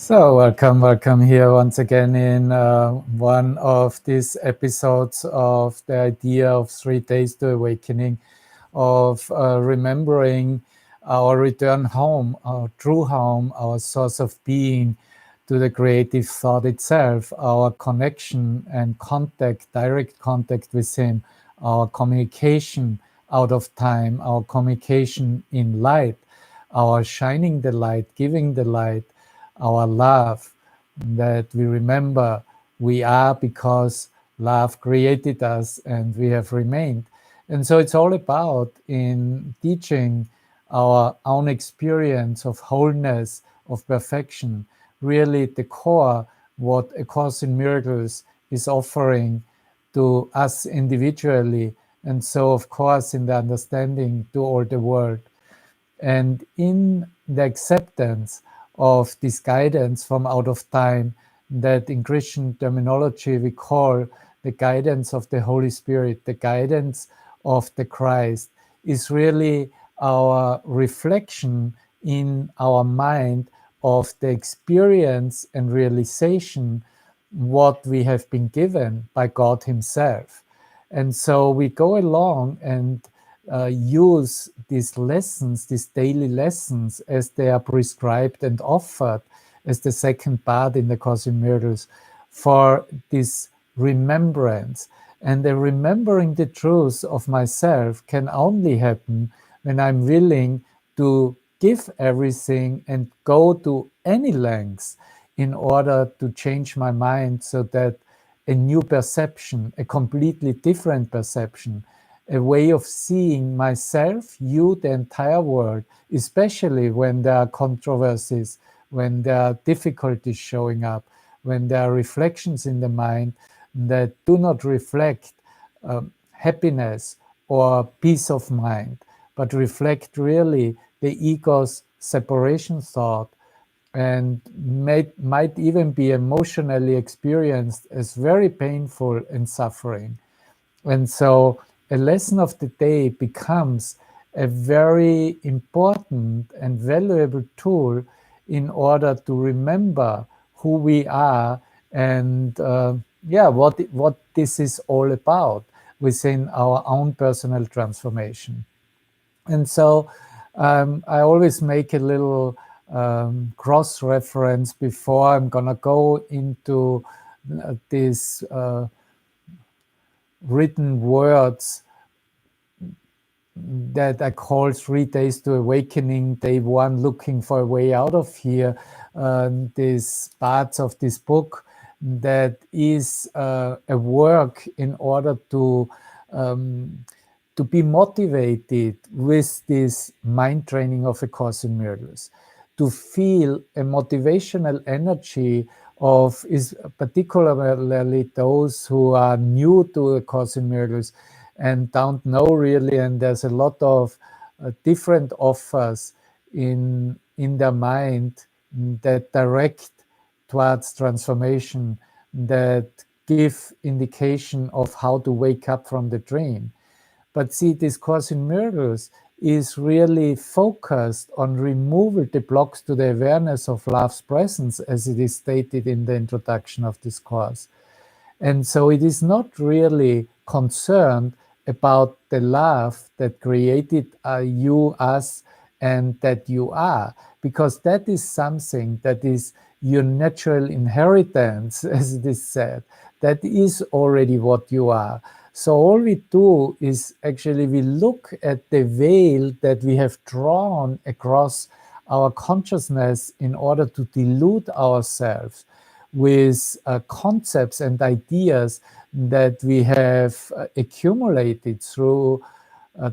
So, welcome here once again in one of these episodes of the idea of 3 days to awakening, of remembering our return home, our true home, our source of being, to the creative thought itself, our connection and contact, direct contact with Him, our communication out of time, our communication in light, our shining the light, giving the light, our love, that we remember we are because love created us and we have remained. And so it's all about in teaching our own experience of wholeness, of perfection, really the core, what A Course in Miracles is offering to us individually, and so of course in the understanding to all the world. And in the acceptance of this guidance from out of time, that in Christian terminology we call the guidance of the Holy Spirit, the guidance of the Christ, is really our reflection in our mind of the experience and realization what we have been given by God Himself. And so we go along and use these lessons, these daily lessons, as they are prescribed and offered as the second part in the Course in Miracles, for this remembrance. And the remembering the truth of myself can only happen when I'm willing to give everything and go to any lengths in order to change my mind, so that a new perception, a completely different perception, a way of seeing myself, you, the entire world, especially when there are controversies, when there are difficulties showing up, when there are reflections in the mind that do not reflect happiness or peace of mind, but reflect really the ego's separation thought, and might even be emotionally experienced as very painful and suffering. And so a lesson of the day becomes a very important and valuable tool in order to remember who we are and what this is all about within our own personal transformation. And so I always make a little cross-reference before I'm going to go into these written words that I call 3 days to awakening, day one, looking for a way out of here. These parts of this book that is a work in order to be motivated with this mind training of A Course in Miracles, to feel a motivational energy of, is particularly those who are new to A Course in Miracles and don't know really, and there's a lot of different offers in their mind that direct towards transformation, that give indication of how to wake up from the dream. But see, this Course in Miracles is really focused on removing the blocks to the awareness of love's presence, as it is stated in the introduction of this course. And so it is not really concerned about the love that created you, us, and that you are, because that is something that is your natural inheritance, as it is said. That is already what you are. So all we do is actually we look at the veil that we have drawn across our consciousness in order to delude ourselves with concepts and ideas that we have accumulated through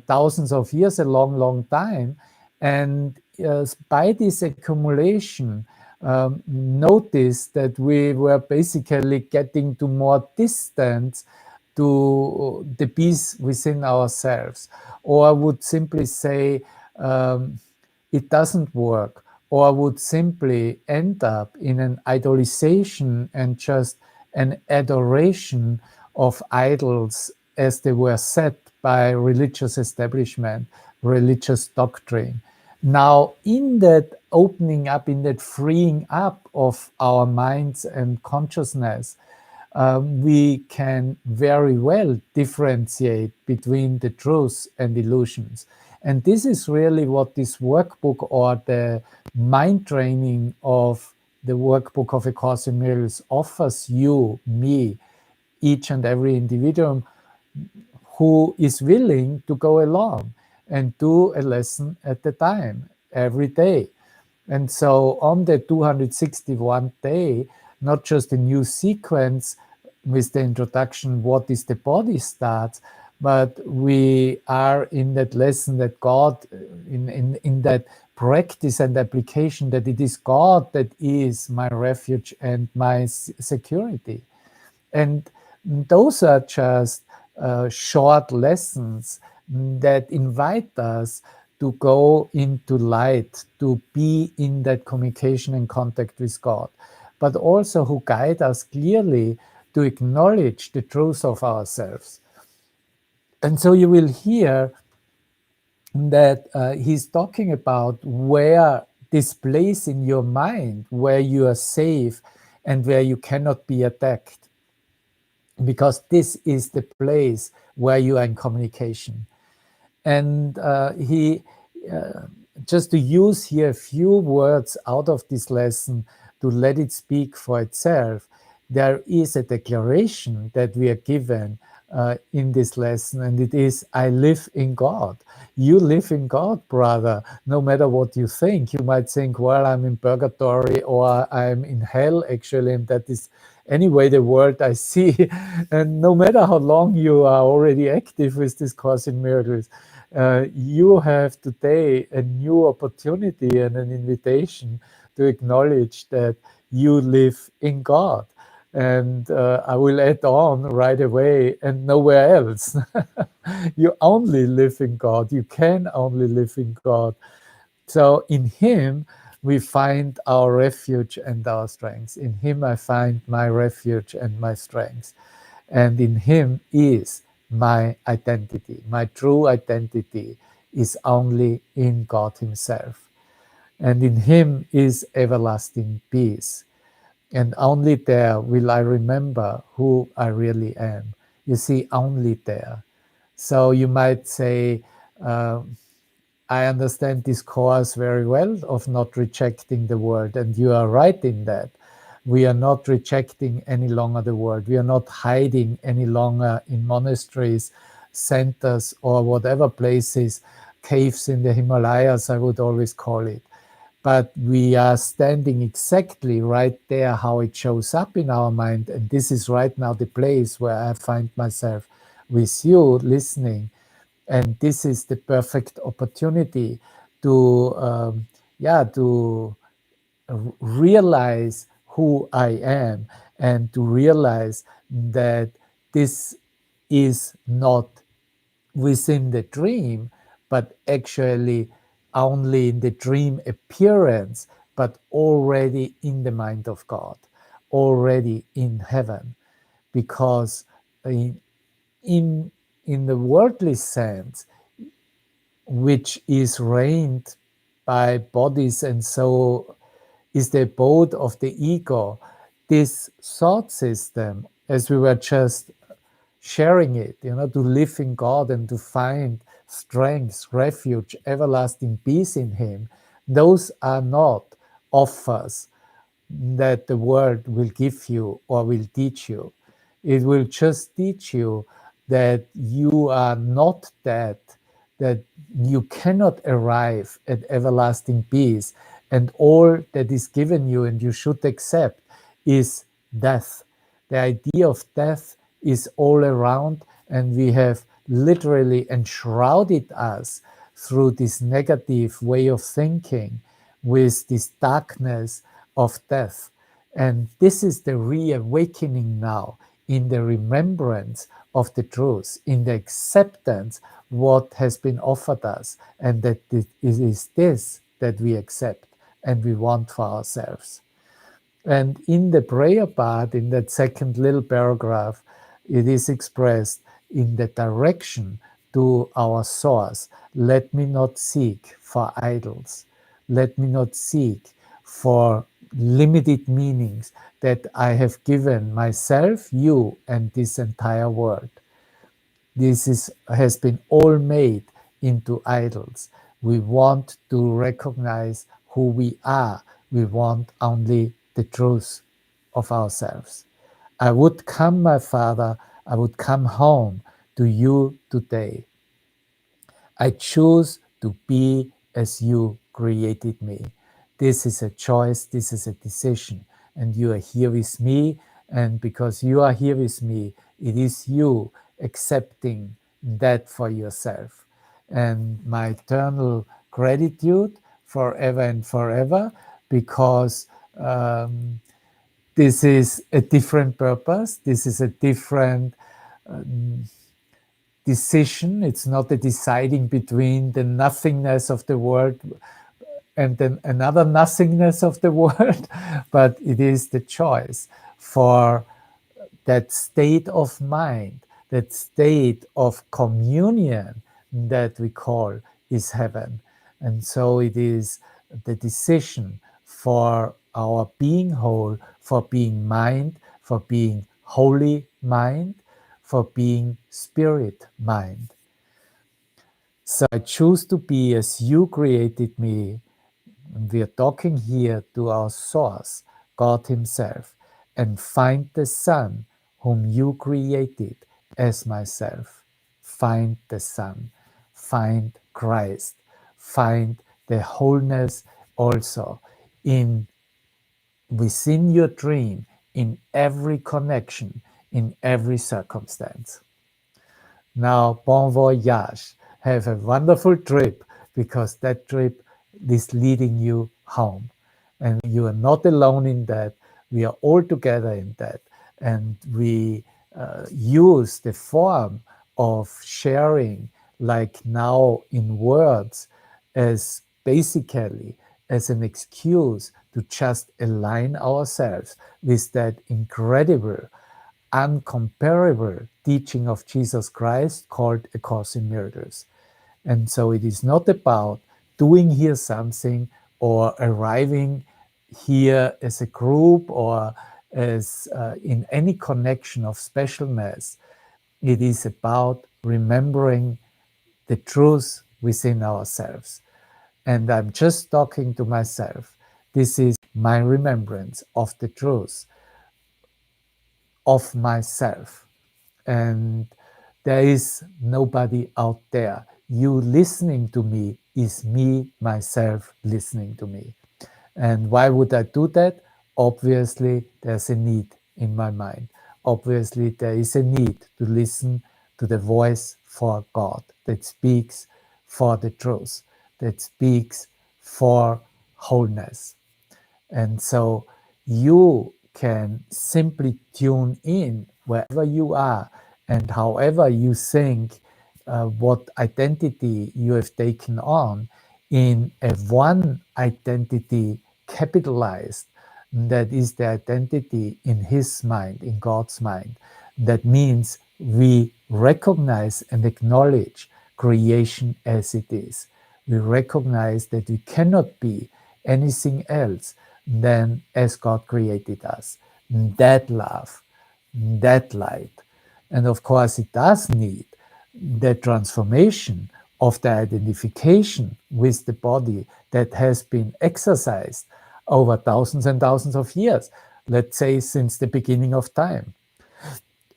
thousands of years, a long, long time. And by this accumulation, notice that we were basically getting to more distance to the peace within ourselves. Or I would simply say it doesn't work, or I would simply end up in an idolization and just an adoration of idols as they were set by religious establishment, religious doctrine. Now, in that opening up, in that freeing up of our minds and consciousness, we can very well differentiate between the truths and illusions. And this is really what this workbook, or the mind training of the workbook of A Course in Miracles, offers you, me, each and every individual who is willing to go along and do a lesson at a time every day. And so on the 261th day, not just a new sequence with the introduction, what is the body, starts, but we are in that lesson that God, in that practice and application, that it is God that is my refuge and my security. And those are just short lessons that invite us to go into light, to be in that communication and contact with God, but also who guide us clearly to acknowledge the truth of ourselves. And so you will hear that he's talking about where this place in your mind where you are safe and where you cannot be attacked, because this is the place where you are in communication. And he, just to use here a few words out of this lesson to let it speak for itself, there is a declaration that we are given in this lesson, and it is, I live in God. You live in God, brother, no matter what you think. You might think, well, I'm in purgatory or I'm in hell, actually, and that is anyway the world I see. And no matter how long you are already active with this Course in Miracles, you have today a new opportunity and an invitation to acknowledge that you live in God. And I will add on right away, and nowhere else. You only live in God. You can only live in God. So in Him, we find our refuge and our strength. In Him, I find my refuge and my strength. And in Him is my identity. My true identity is only in God Himself. And in Him is everlasting peace. And only there will I remember who I really am. You see, only there. So you might say, I understand this course very well of not rejecting the world, and you are right in that. We are not rejecting any longer the world. We are not hiding any longer in monasteries, centers, or whatever places, caves in the Himalayas, I would always call it. But we are standing exactly right there, how it shows up in our mind. And this is right now the place where I find myself with you listening. And this is the perfect opportunity to, to realize who I am, and to realize that this is not within the dream, but actually only in the dream appearance, but already in the mind of God, already in heaven. Because in, in the worldly sense, which is reigned by bodies, and so is the abode of the ego, this thought system, as we were just sharing it, to live in God and to find strength, refuge, everlasting peace in Him, those are not offers that the world will give you or will teach you. It will just teach you that you are not dead, that you cannot arrive at everlasting peace, and all that is given you and you should accept is death. The idea of death is all around, and we have literally enshrouded us through this negative way of thinking with this darkness of death. And this is the reawakening now, in the remembrance of the truth, in the acceptance what has been offered us, and that it is this that we accept and we want for ourselves. And in the prayer part, in that second little paragraph, it is expressed in the direction to our source. Let me not seek for idols. Let me not seek for limited meanings that I have given myself, you, and this entire world. Has been all made into idols. We want to recognize who we are. We want only the truth of ourselves. I would come, my Father, I would come home to you today. I choose to be as you created me. This is a choice, this is a decision, and you are here with me. And because you are here with me, it is you accepting that for yourself. And my eternal gratitude forever and forever, because this is a different purpose, this is a different decision. It's not a deciding between the nothingness of the world and then another nothingness of the world, but it is the choice for that state of mind, that state of communion that we call is heaven. And so it is the decision for our being whole, for being mind, for being holy mind, for being spirit mind. So I choose to be as you created me. We are talking here to our source, God Himself, and find the Son whom you created as myself. Find the Son, find Christ, find the wholeness also in within your dream, in every connection, in every circumstance. Now, bon voyage. Have a wonderful trip, because that trip is leading you home. And you are not alone in that. We are all together in that. And we use the form of sharing, like now in words, as basically as an excuse to just align ourselves with that incredible, uncomparable teaching of Jesus Christ called A Course in Miracles. And so it is not about doing here something or arriving here as a group or as in any connection of specialness. It is about remembering the truth within ourselves. And I'm just talking to myself. This is my remembrance of the truth of myself. And there is nobody out there. You listening to me is me, myself, listening to me. And why would I do that? Obviously, there's a need in my mind. Obviously, there is a need to listen to the voice for God that speaks for the truth, that speaks for wholeness. And so you can simply tune in wherever you are and however you think, what identity you have taken on in a one identity capitalized. That is the identity in His mind, in God's mind. That means we recognize and acknowledge creation as it is. We recognize that we cannot be anything else than as God created us. That love, that light. And of course, it does need the transformation of the identification with the body that has been exercised over thousands and thousands of years, let's say since the beginning of time.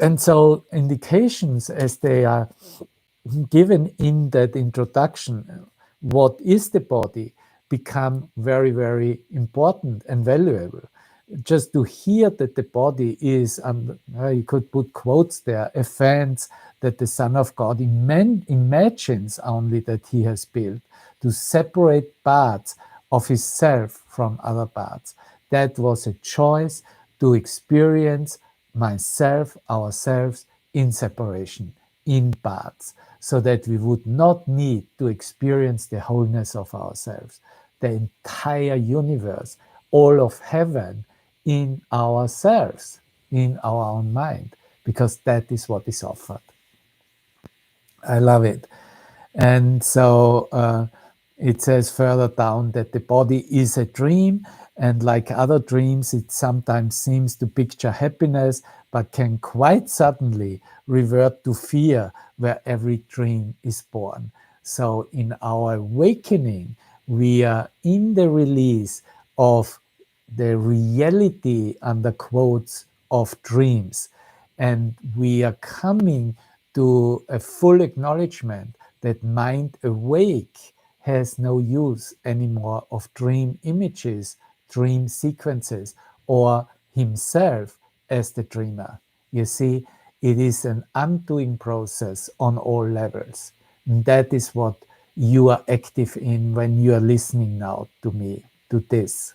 And so, indications as they are given in that introduction, what is the body, become very, very important and valuable. Just to hear that the body is, you could put quotes there, a fence that the Son of God imagines only that He has built to separate parts of Himself from other parts. That was a choice to experience myself, ourselves in separation, in parts, so that we would not need to experience the wholeness of ourselves, the entire universe, all of heaven in ourselves, in our own mind, because that is what is offered. I love it. And so it says further down that the body is a dream, and like other dreams, it sometimes seems to picture happiness, but can quite suddenly revert to fear where every dream is born. So in our awakening, we are in the release of the reality, under quotes, of dreams. And we are coming to a full acknowledgement that mind awake has no use anymore of dream images, dream sequences, or himself as the dreamer. You see, it is an undoing process on all levels. And that is what you are active in when you are listening now to me, to this.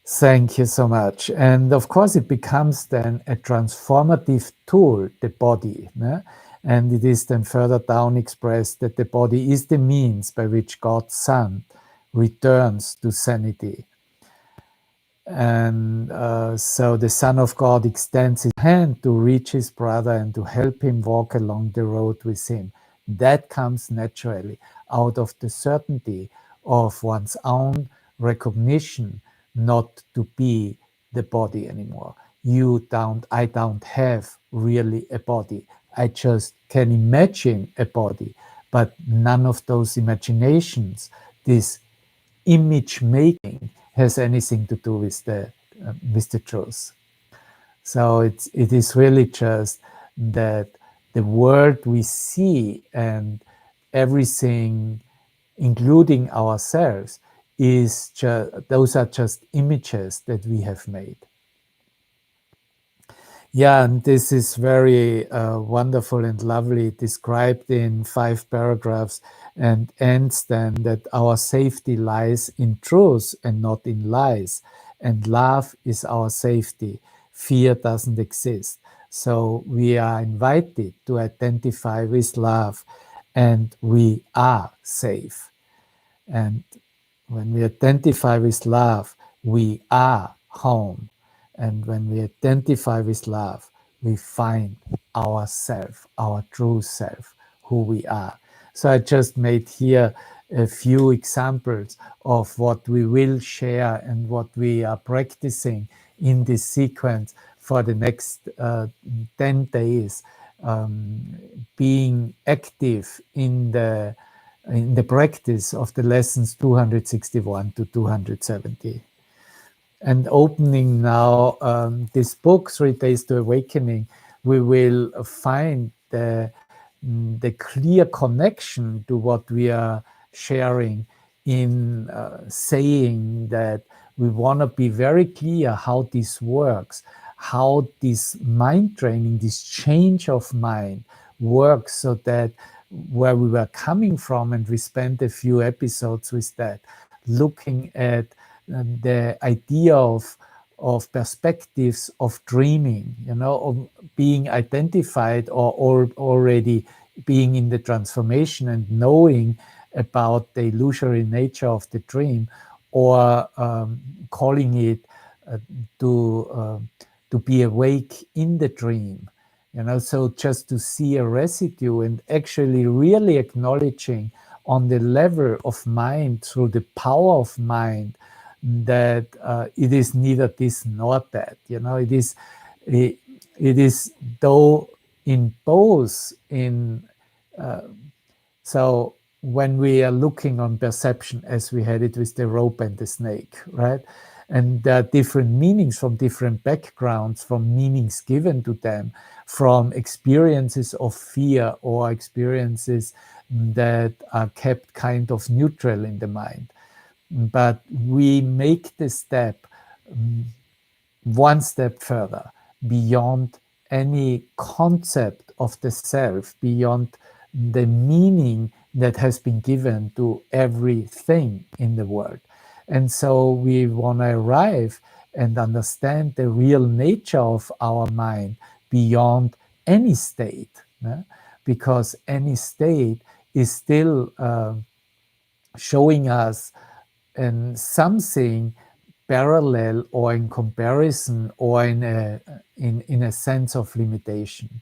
Thank you so much. And of course, it becomes then a transformative tool, the body. Ne? And it is then further down expressed that the body is the means by which God's Son returns to sanity. And so the Son of God extends his hand to reach his brother and to help him walk along the road with him. That comes naturally out of the certainty of one's own recognition not to be the body anymore. I don't have really a body. I just can imagine a body, but none of those imaginations, this image making, has anything to do with the truth. So it is really just that the world we see and everything, including ourselves, is those are just images that we have made. Yeah, and this is very wonderful and lovely, described in 5 paragraphs, and ends then that our safety lies in truth and not in lies. And love is our safety. Fear doesn't exist. So we are invited to identify with love, and we are safe. And when we identify with love, we are home. And when we identify with love, we find ourself, our true self, who we are. So I just made here a few examples of what we will share and what we are practicing in this sequence for the next 10 days, being active in the practice of the lessons 261 to 270. And opening now this book, 3 Days to Awakening, we will find the clear connection to what we are sharing in saying that we want to be very clear how this works, how this mind training, this change of mind works, so that where we were coming from, and we spent a few episodes with that, looking at the idea of perspectives of dreaming, of being identified or already being in the transformation and knowing about the illusory nature of the dream, or calling it uh, to uh, to be awake in the dream. So just to see a residue and actually really acknowledging on the level of mind, through the power of mind, that it is neither this nor that. It, it is though in both. So when we are looking on perception, as we had it with the rope and the snake, right? And there are different meanings from different backgrounds, from meanings given to them, from experiences of fear or experiences that are kept kind of neutral in the mind. But we make the step one step further, beyond any concept of the self, beyond the meaning that has been given to everything in the world. And so we want to arrive and understand the real nature of our mind beyond any state, because any state is still showing us something parallel or in comparison or in a sense of limitation.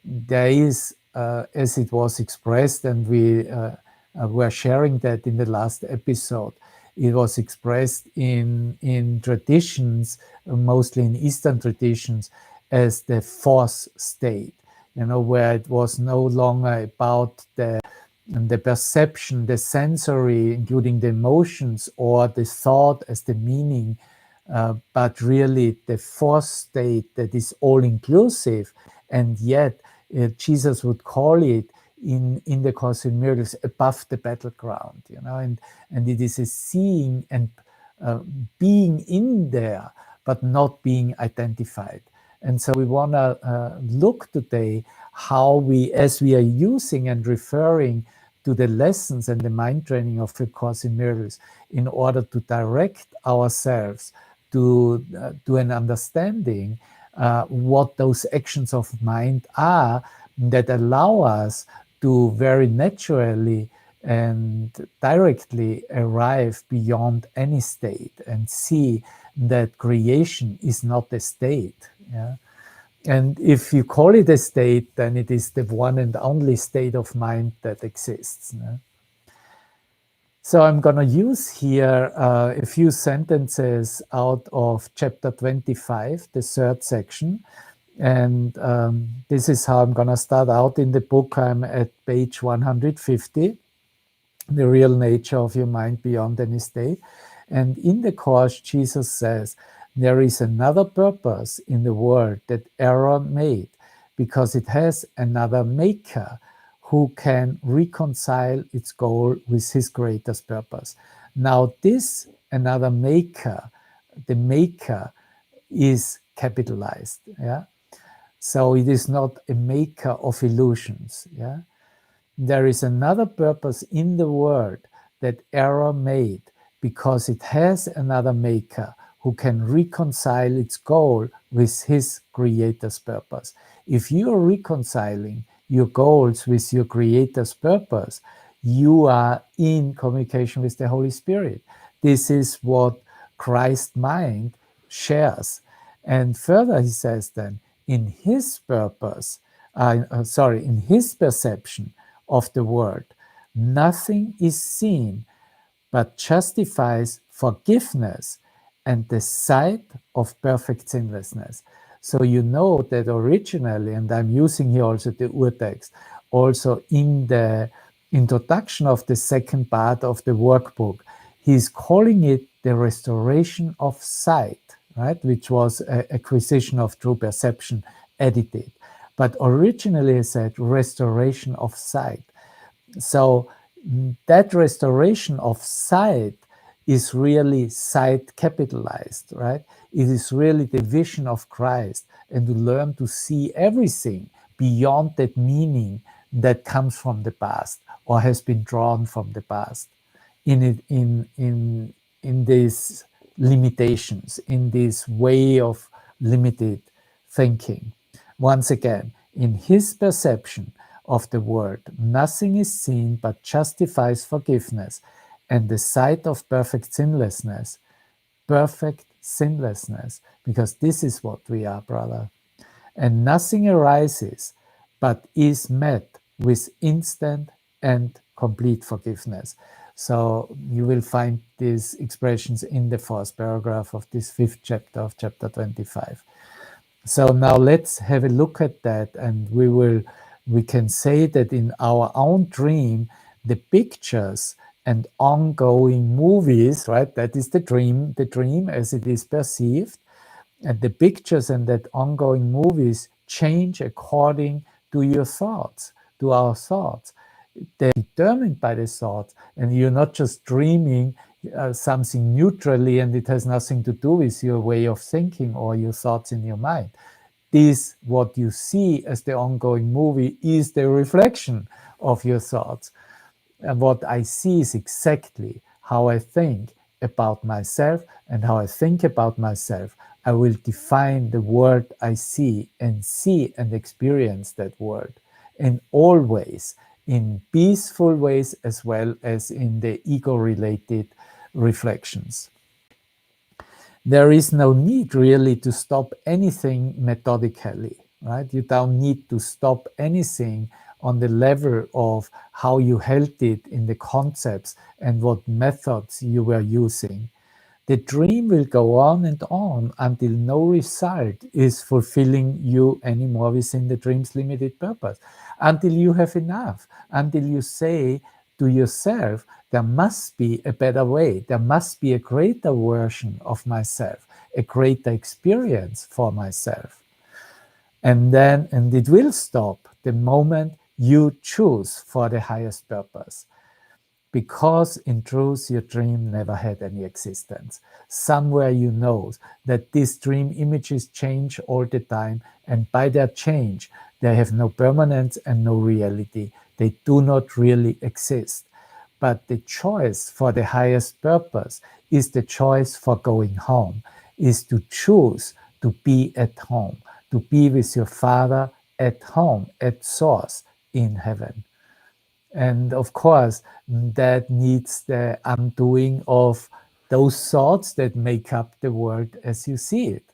there is, as it was expressed, and we were sharing that in the last episode, it was expressed in traditions, mostly in Eastern traditions, as the fourth state, where it was no longer about the perception, the sensory, including the emotions or the thought as the meaning, but really the fourth state that is all inclusive. And yet Jesus would call it in the Course in Miracles above the battleground, and it is a seeing and being in there, but not being identified. And so we want to look today how we, as we are using and referring to the lessons and the mind training of the Course in Miracles, in order to direct ourselves to an understanding what those actions of mind are that allow us to very naturally and directly arrive beyond any state and see that creation is not a state. Yeah? And if you call it a state, then it is the one and only state of mind that exists. Yeah? So I'm going to use here a few sentences out of chapter 25, the third section. And this is how I'm going to start out in the book. I'm at page 150, The Real Nature of Your Mind Beyond Any State. And in the Course, Jesus says, there is another purpose in the world that error made, because it has another maker who can reconcile its goal with his greatest purpose. Now, this another maker, the maker, is capitalized. Yeah. So it is not a maker of illusions. Yeah. There is another purpose in the world that error made, because it has another maker who can reconcile its goal with his creator's purpose. If you are reconciling your goals with your creator's purpose, you are in communication with the Holy Spirit. This is what Christ's mind shares. And further, he says then, in his purpose, in his perception of the world, nothing is seen but justifies forgiveness and the sight of perfect sinlessness. So you know that originally, and I'm using here also the Urtext, also in the introduction of the second part of the workbook, he's calling it the restoration of sight, right? Which was acquisition of true perception edited. But originally he said restoration of sight. So that restoration of sight is really sight capitalized, right? It is really the vision of Christ, and to learn to see everything beyond that meaning that comes from the past or has been drawn from the past in these limitations, in this way of limited thinking. Once again, in his perception of the world, nothing is seen but justifies forgiveness and the sight of perfect sinlessness. Perfect sinlessness, because this is what we are, brother. And nothing arises but is met with instant and complete forgiveness. So you will find these expressions in the fourth paragraph of this fifth chapter of chapter 25. So now let's have a look at that, and we can say that in our own dream, the pictures and ongoing movies, right? That is the dream as it is perceived. And the pictures and that ongoing movies change according to your thoughts, to our thoughts. They're determined by the thoughts, and you're not just dreaming something neutrally and it has nothing to do with your way of thinking or your thoughts in your mind. This, what you see as the ongoing movie, is the reflection of your thoughts. And what I see is exactly how I think about myself, and how I think about myself, I will define the world I see and experience that world in all ways, in peaceful ways as well as in the ego-related reflections. There is no need really to stop anything methodically. right? You don't need to stop anything on the level of how you held it in the concepts and what methods you were using. The dream will go on and on until no result is fulfilling you anymore within the dream's limited purpose. Until you have enough, until you say to yourself, there must be a better way, there must be a greater version of myself, a greater experience for myself. And it will stop the moment you choose for the highest purpose. Because in truth, your dream never had any existence. Somewhere you know that these dream images change all the time, and by their change, they have no permanence and no reality. They do not really exist. But the choice for the highest purpose is the choice for going home, is to choose to be at home, to be with your Father at home, at source, in heaven. And of course, that needs the undoing of those thoughts that make up the world as you see it.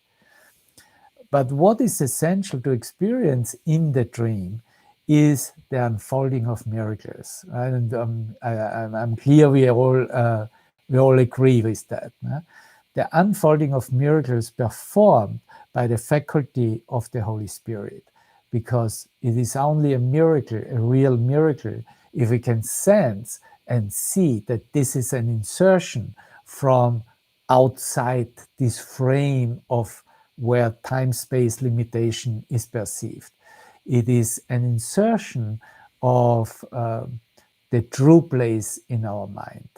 But what is essential to experience in the dream is the unfolding of miracles. Right? And I'm clear we all agree with that. The unfolding of miracles performed by the faculty of the Holy Spirit, because it is only a miracle, a real miracle, if we can sense and see that this is an insertion from outside this frame of where time-space limitation is perceived. It is an insertion of the true place in our mind.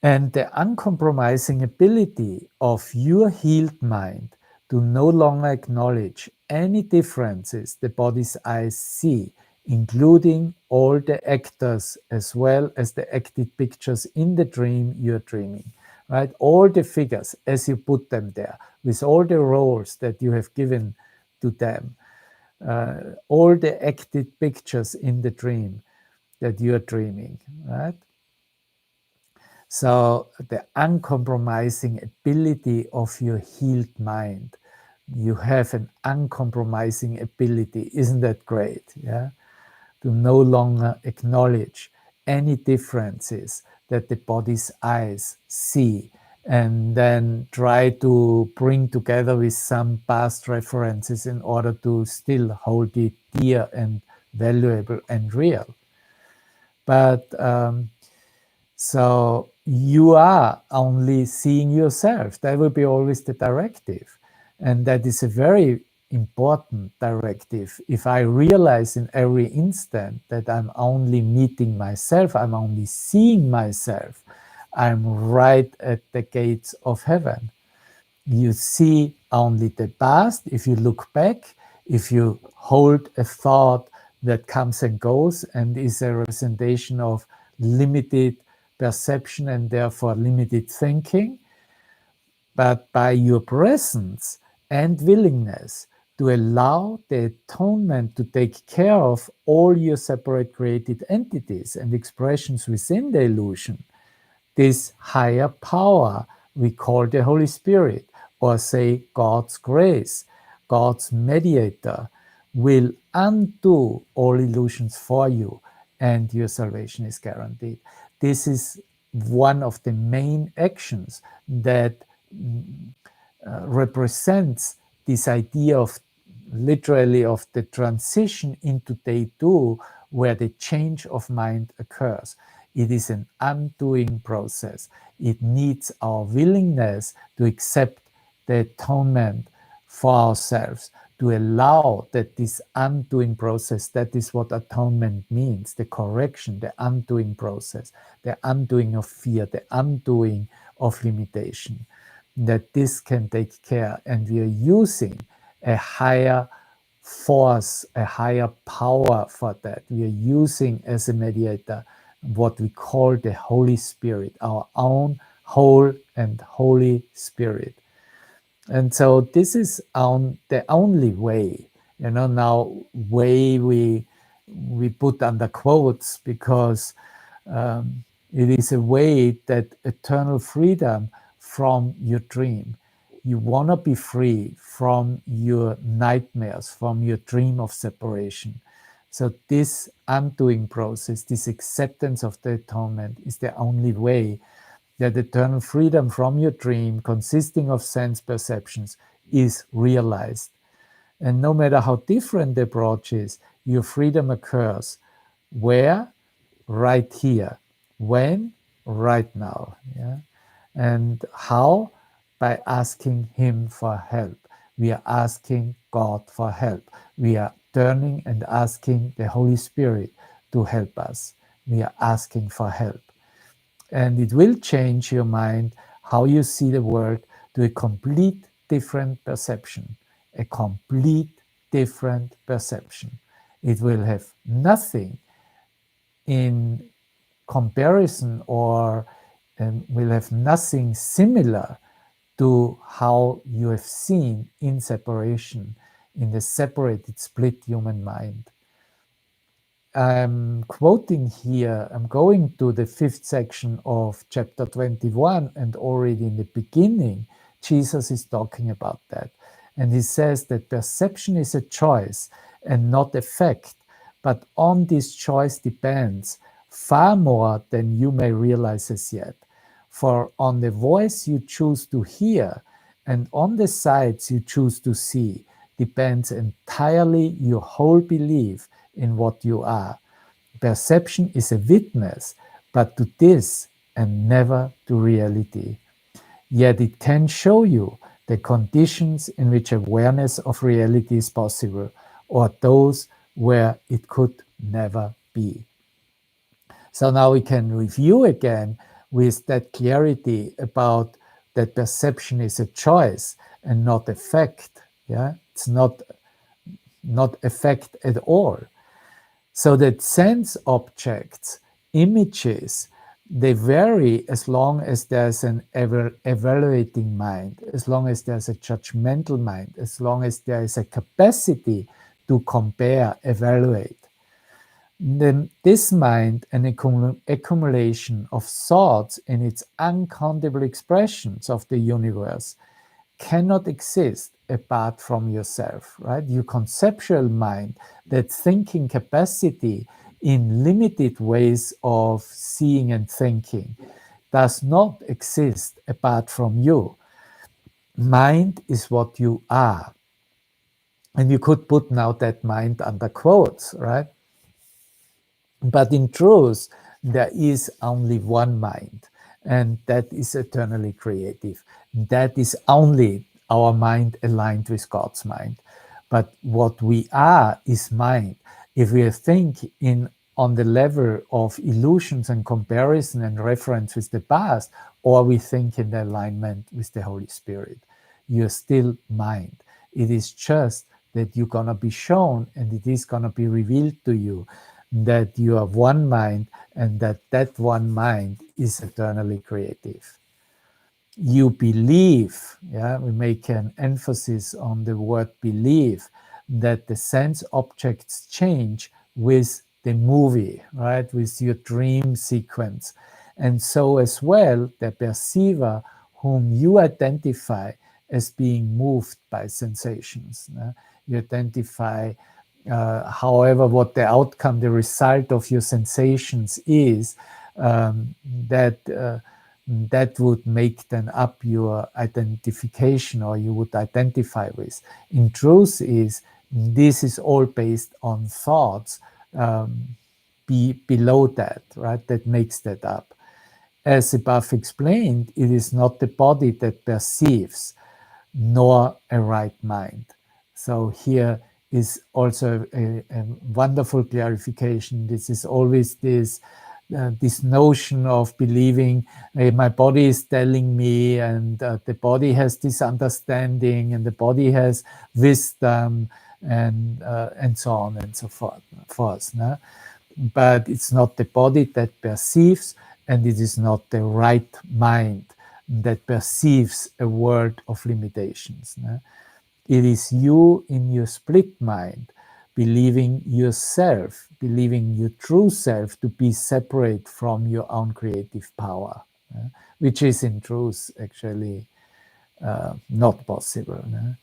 And the uncompromising ability of your healed mind to no longer acknowledge any differences the body's eyes see, including all the actors as well as the acted pictures in the dream you're dreaming, right? All the figures as you put them there, with all the roles that you have given to them, all the acted pictures in the dream that you're dreaming, right? So the uncompromising ability of your healed mind, you have an uncompromising ability. Isn't that great? Yeah. To no longer acknowledge any differences that the body's eyes see, and then try to bring together with some past references in order to still hold it dear and valuable and real. But so you are only seeing yourself. That will be always the directive. And that is a very important directive. If I realize in every instant that I'm only meeting myself, I'm only seeing myself, I'm right at the gates of heaven. You see only the past. If you look back, if you hold a thought that comes and goes and is a representation of limited perception and therefore limited thinking, but by your presence and willingness to allow the atonement to take care of all your separate created entities and expressions within the illusion, this higher power we call the Holy Spirit, or say God's grace, God's mediator, will undo all illusions for you, and your salvation is guaranteed. This is one of the main actions that represents this idea of literally of the transition into day two, where the change of mind occurs. It is an undoing process. It needs our willingness to accept the atonement for ourselves, to allow that this undoing process, that is what atonement means, the correction, the undoing process, the undoing of fear, the undoing of limitation, that this can take care. And we are using a higher force, a higher power for that. We are using as a mediator what we call the Holy Spirit, our own whole and Holy Spirit. And so this is the only way, now way we put under quotes, because it is a way that eternal freedom from your dream You want to be free from your nightmares, from your dream of separation. So this undoing process, this acceptance of the atonement, is the only way that eternal freedom from your dream, consisting of sense perceptions, is realized. And no matter how different the approach is, your freedom occurs. Where? Right here. When? Right now. Yeah. And how? By asking Him for help. We are asking God for help. We are turning and asking the Holy Spirit to help us. We are asking for help. And it will change your mind, how you see the world, to a complete different perception. A complete different perception. It will have nothing in comparison, or will have nothing similar to how you have seen in separation, in the separated, split human mind. I'm quoting here, I'm going to the 5th section of chapter 21, and already in the beginning, Jesus is talking about that. And he says that perception is a choice and not a fact, but on this choice depends far more than you may realize as yet. For on the voice you choose to hear and on the sights you choose to see depends entirely your whole belief in what you are. Perception is a witness, but to this and never to reality. Yet it can show you the conditions in which awareness of reality is possible, or those where it could never be. So now we can review again with that clarity about that perception is a choice and not a fact. Yeah, it's not a fact at all. So that sense objects, images, they vary as long as there's an evaluating mind, as long as there's a judgmental mind, as long as there is a capacity to compare, evaluate. Then this mind, an accumulation of thoughts in its uncountable expressions of the universe, cannot exist apart from yourself, right? Your conceptual mind, that thinking capacity in limited ways of seeing and thinking, does not exist apart from you. Mind is what you are. And you could put now that mind under quotes, right? But in truth, there is only one mind, and that is eternally creative. That is only our mind aligned with God's mind. But what we are is mind. If we think in on the level of illusions and comparison and reference with the past, or we think in the alignment with the Holy Spirit, you're still mind. It is just that you're going to be shown and it is going to be revealed to you that you have one mind and that one mind is eternally creative. You believe, yeah, we make an emphasis on the word believe, that the sense objects change with the movie, right, with your dream sequence. And so as well, the perceiver whom you identify as being moved by sensations. You identify, however, what the outcome, the result of your sensations is, that would make then up your identification, or you would identify with. In truth, is this is all based on thoughts below that, right? That makes that up. As above explained, it is not the body that perceives, nor a right mind. So here is also a wonderful clarification. This is always this notion of believing my body is telling me, and the body has this understanding, and the body has wisdom, and so on and so forth. No? But it's not the body that perceives, and it is not the right mind that perceives a world of limitations. No? It is you in your split mind, believing yourself, believing your true self to be separate from your own creative power, which is in truth actually not possible. No?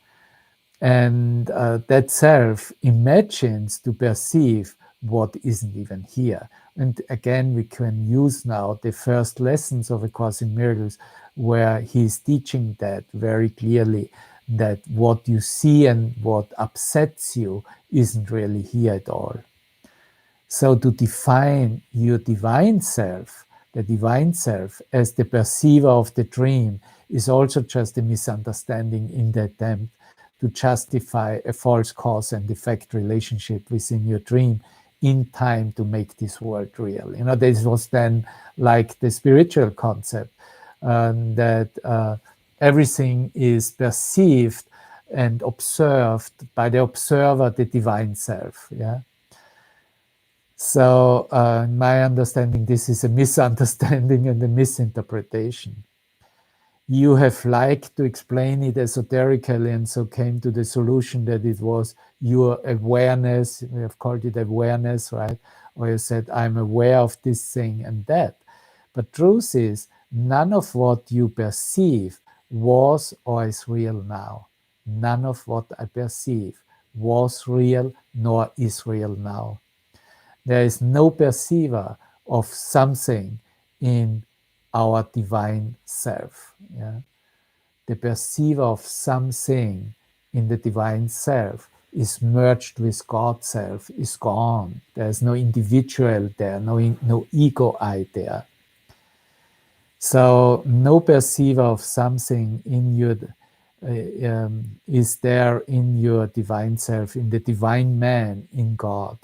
And that self imagines to perceive what isn't even here. And again, we can use now the first lessons of A Course in Miracles, where he's teaching that very clearly, that what you see and what upsets you isn't really here at all. So to define your divine self, the divine self, as the perceiver of the dream is also just a misunderstanding in the attempt to justify a false cause and effect relationship within your dream in time to make this world real. You know, this was then like the spiritual concept, that everything is perceived and observed by the observer, the divine self. Yeah. So, in my understanding, this is a misunderstanding and a misinterpretation. You have liked to explain it esoterically, and so came to the solution that it was your awareness. We have called it awareness, right? Or you said, I'm aware of this thing and that. But truth is, none of what you perceive was or is real now. None of what I perceive was real nor is real now. There is no perceiver of something in our divine self. Yeah? The perceiver of something in the divine self is merged with God's self, is gone. There's no individual there, no ego I there. So no perceiver of something in your is there in your divine self, in the divine man, in God.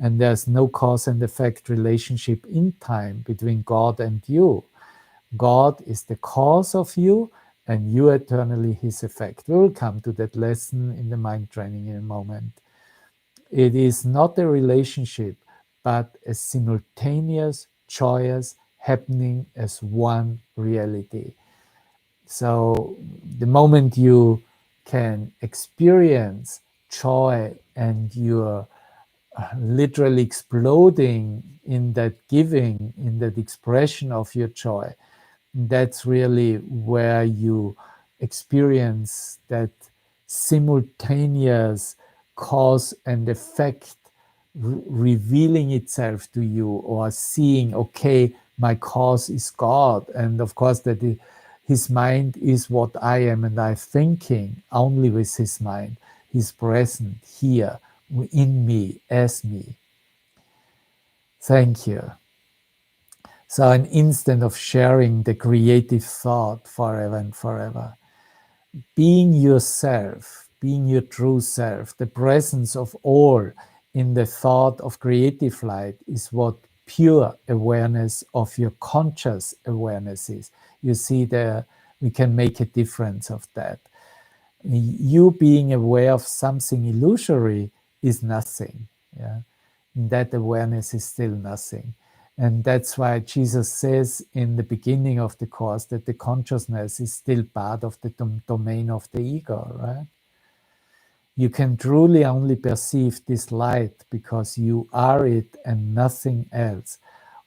And there's no cause and effect relationship in time between God and you. God is the cause of you, and you eternally his effect. We will come to that lesson in the mind training in a moment. It is not a relationship, but a simultaneous, joyous happening as one reality. So the moment you can experience joy and you're literally exploding in that giving, in that expression of your joy, that's really where you experience that simultaneous cause and effect revealing itself to you, or seeing, okay, my cause is God, and of course that his mind is what I am, and I'm thinking only with his mind. He's present here in me, as me. Thank you. So an instant of sharing the creative thought forever and forever. Being yourself, being your true self, the presence of all in the thought of creative light is what pure awareness of your conscious awareness is. You see, there we can make a difference of that. You being aware of something illusory is nothing. Yeah? That awareness is still nothing. And that's why Jesus says in the beginning of the Course that the consciousness is still part of the domain of the ego, right? You can truly only perceive this light because you are it and nothing else.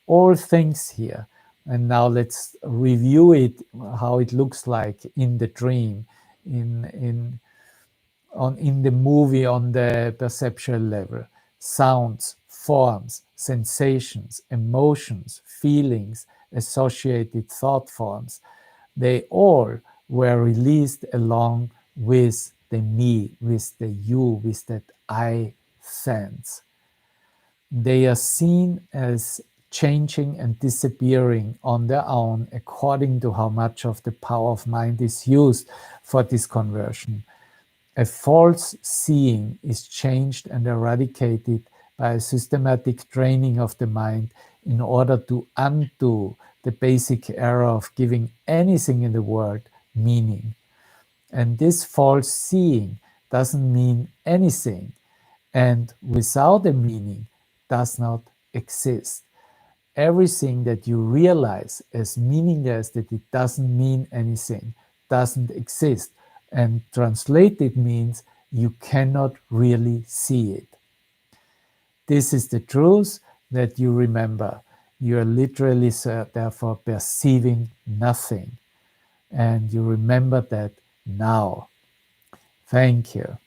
All things here. And now let's review it, how it looks like in the dream, in the movie, on the perceptual level. Sounds, forms, sensations, emotions, feelings, associated thought forms, they all were released along with the me, with the you, with that I sense. They are seen as changing and disappearing on their own according to how much of the power of mind is used for this conversion. A false seeing is changed and eradicated by a systematic training of the mind in order to undo the basic error of giving anything in the world meaning. And this false seeing doesn't mean anything, and without a meaning does not exist. Everything that you realize as meaningless, that it doesn't mean anything, doesn't exist. And translated means you cannot really see it. This is the truth that you remember. You are literally, therefore, perceiving nothing. And you remember that now. Thank you.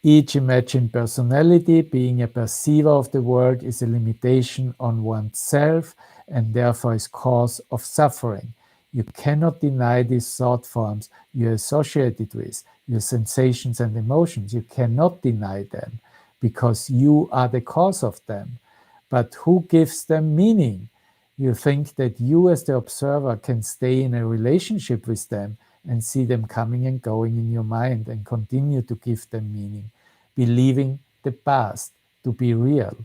Each imagined personality, being a perceiver of the world, is a limitation on oneself and therefore is cause of suffering. You cannot deny these thought forms you're associated with, your sensations and emotions. You cannot deny them because you are the cause of them. But who gives them meaning? You think that you, as the observer, can stay in a relationship with them and see them coming and going in your mind and continue to give them meaning, believing the past to be real.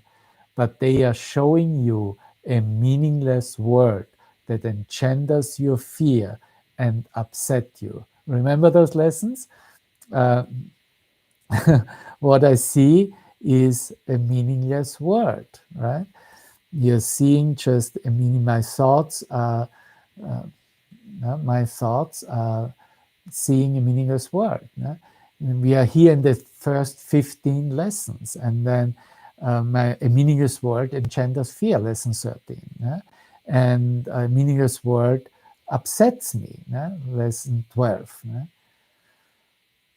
But they are showing you a meaningless world that engenders your fear and upset you. Remember those lessons? Uh, what I see is a meaningless world, right? You're seeing just a meaning. My thoughts are seeing a meaningless world. And we are here in the first 15 lessons, and then a meaningless world engenders fear, lesson 13. And a meaningless world upsets me, lesson 12.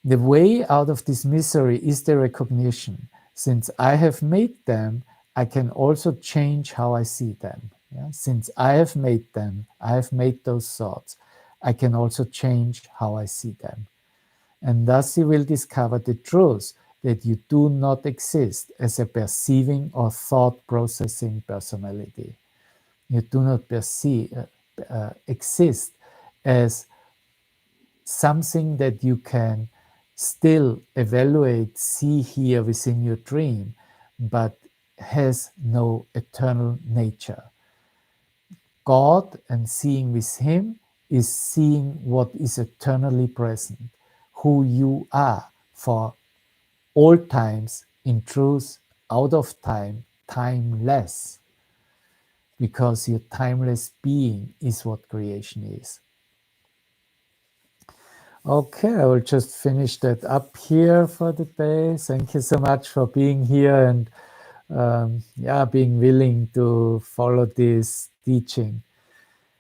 The way out of this misery is the recognition. Since I have made them, I can also change how I see them. Since I have made them, I have made those thoughts, I can also change how I see them. And thus you will discover the truth that you do not exist as a perceiving or thought processing personality. You do not exist as something that you can still evaluate, see here within your dream, but has no eternal nature. God and seeing with Him is seeing what is eternally present, who you are for all times, in truth, out of time, timeless, because your timeless being is what creation is. Okay, I will just finish that up here for the day. Thank you so much for being here and being willing to follow this teaching.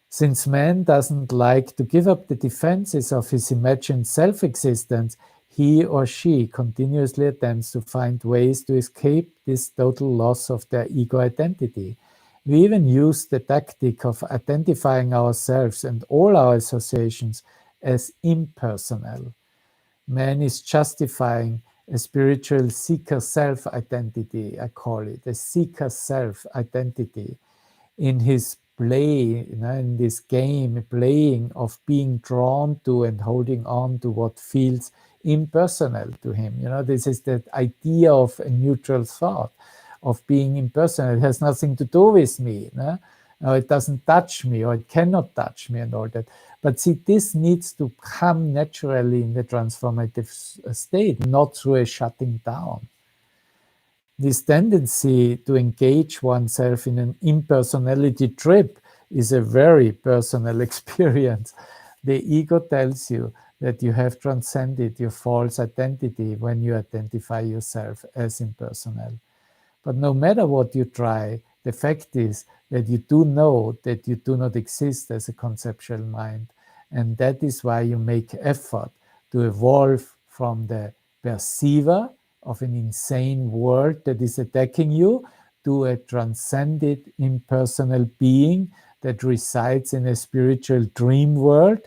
Since man doesn't like to give up the defenses of his imagined self-existence, he or she continuously attempts to find ways to escape this total loss of their ego identity. We even use the tactic of identifying ourselves and all our associations as impersonal. Man is justifying a spiritual seeker self-identity, I call it, a seeker self-identity, in his play, in this game, playing of being drawn to and holding on to what feels impersonal to him. This is that idea of a neutral thought, of being impersonal. It has nothing to do with me. It doesn't touch me, or it cannot touch me, and all that. But see, this needs to come naturally in the transformative state, not through a shutting down. This tendency to engage oneself in an impersonality trip is a very personal experience. The ego tells you that you have transcended your false identity when you identify yourself as impersonal. But no matter what you try, the fact is that you do know that you do not exist as a conceptual mind. And that is why you make effort to evolve from the perceiver of an insane world that is attacking you to a transcended impersonal being that resides in a spiritual dream world.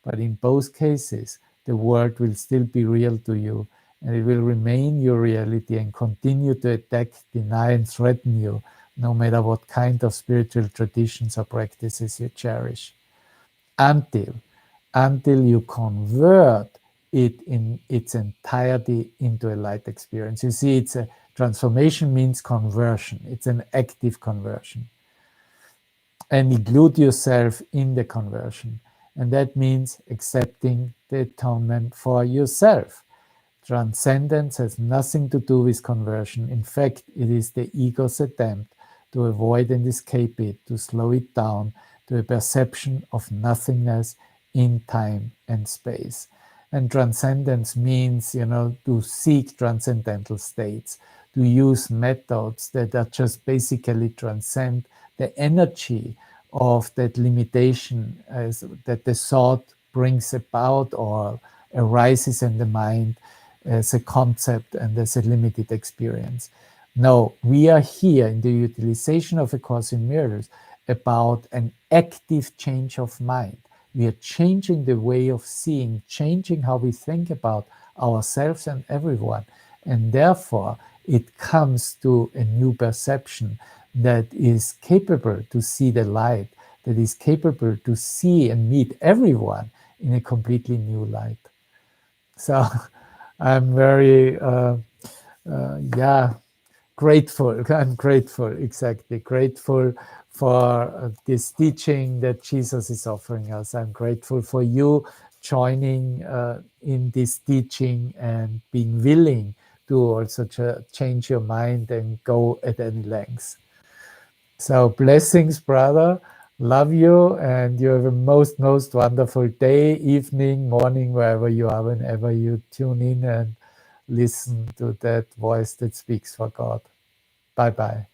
But in both cases, the world will still be real to you, and it will remain your reality and continue to attack, deny, and threaten you, no matter what kind of spiritual traditions or practices you cherish, until you convert it in its entirety into a light experience. You see, it's a transformation means conversion. It's an active conversion. And include yourself in the conversion. And that means accepting the atonement for yourself. Transcendence has nothing to do with conversion. In fact, it is the ego's attempt to avoid and escape it, to slow it down to a perception of nothingness in time and space. And transcendence means, to seek transcendental states, to use methods that are just basically transcend the energy of that limitation that the thought brings about, or arises in the mind as a concept and as a limited experience. No, we are here in the utilization of A Course in Mirrors about an active change of mind. We are changing the way of seeing, changing how we think about ourselves and everyone. And therefore, it comes to a new perception that is capable to see the light, that is capable to see and meet everyone in a completely new light. So I'm very, grateful. I'm grateful, exactly, grateful for this teaching that Jesus is offering us. I'm grateful for you joining in this teaching and being willing to also change your mind and go at any length. So blessings, brother. Love you, and you have a most wonderful day, evening, morning, wherever you are, whenever you tune in and listen to that voice that speaks for God. Bye-bye.